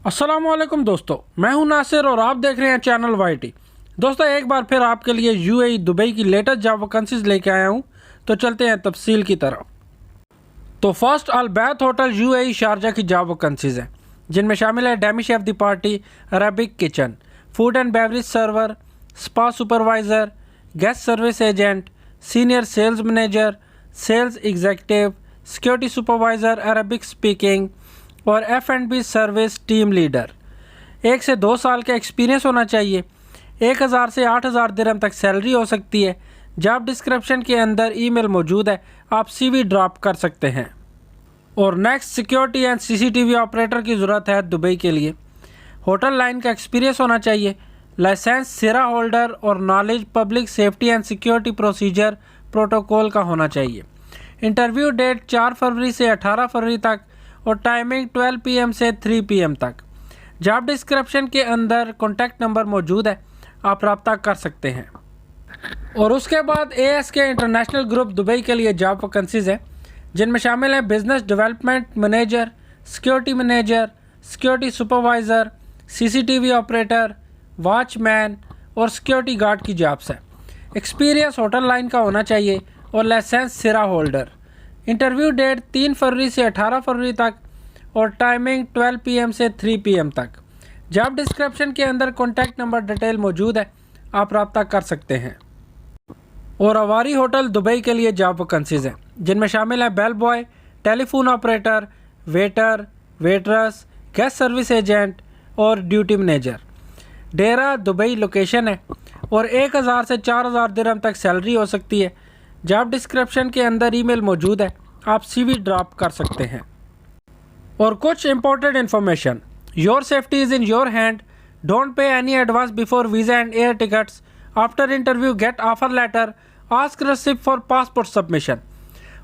अस्सलामुअलैकुम दोस्तों, मैं हूं नासिर और आप देख रहे हैं चैनल वाईटी। दोस्तों, एक बार फिर आपके लिए यूएई दुबई की लेटेस्ट जॉब वैकेंसीज लेके आया हूं, तो चलते हैं तफसील की तरफ। तो first Al Bait hotel UAE Sharjah की जॉब वैकेंसीज हैं, जिनमें शामिल है demi chef de partie, Arabic kitchen, food and beverage server, spa supervisor, guest service agent, senior sales manager, sales executive, security supervisor, Arabic speaking और F&B service team leader. 1 से 2 साल का experience होना चाहिए। 1000 से 8000 दिरहम तक सैलरी हो सकती है। जॉब डिस्क्रिप्शन के अंदर ईमेल मौजूद है, आप CV ड्रॉप कर सकते हैं। और next, security and CCTV operator की ज़रूरत है दुबई के लिए। होटल लाइन का एक्सपीरियंस होना चाहिए, लाइसेंस सिरा होल्डर और knowledge public safety and security procedure protocol का होना चाहिए। इंटरव्यू डेट 4 फरवरी से 18 फरवरी तक और टाइमिंग 12 PM से 3 PM तक। जॉब डिस्क्रिप्शन के अंदर कॉन्टैक्ट नंबर मौजूद है, आप रब्ता कर सकते हैं। और उसके बाद ASK इंटरनेशनल ग्रुप दुबई के लिए जॉब वैकेंसीज हैं, जिनमें शामिल हैं business development manager, security supervisor, CCTV operator, watchman और सिक्योरिटी गार्ड की जॉब्स है। एक्सपीरियंस होटल लाइन का होना चाहिए और लाइसेंस सिरा होल्डर। इंटरव्यू डेट 3 फरवरी से 18 फरवरी तक और टाइमिंग 12 PM से 3 PM तक। जॉब डिस्क्रिप्शन के अंदर कॉन्टैक्ट नंबर डिटेल मौजूद है, आप रब्ता कर सकते हैं। और अवारी होटल दुबई के लिए जॉब वैकेंसीज हैं, जिनमें शामिल है bell boy, telephone operator, waiter, waitress, guest service agent और duty manager. Deira Dubai location है और 1000 से 4000 दिरहम तक सैलरी हो सकती है। जॉब डिस्क्रिप्शन के अंदर ईमेल मौजूद है, आप CV ड्रॉप कर सकते हैं। और कुछ important information, your safety is in your hand, don't pay any advance before visa and air tickets, after interview get offer letter, ask receipt for passport submission.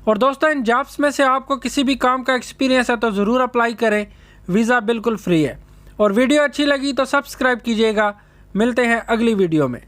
और दोस्तों, इन जॉब्स में से आपको किसी भी काम का एक्सपीरियंस है तो ज़रूर अप्लाई करें, वीज़ा बिल्कुल फ्री है। और वीडियो अच्छी लगी तो सब्सक्राइब कीजिएगा। मिलते हैं अगली वीडियो में।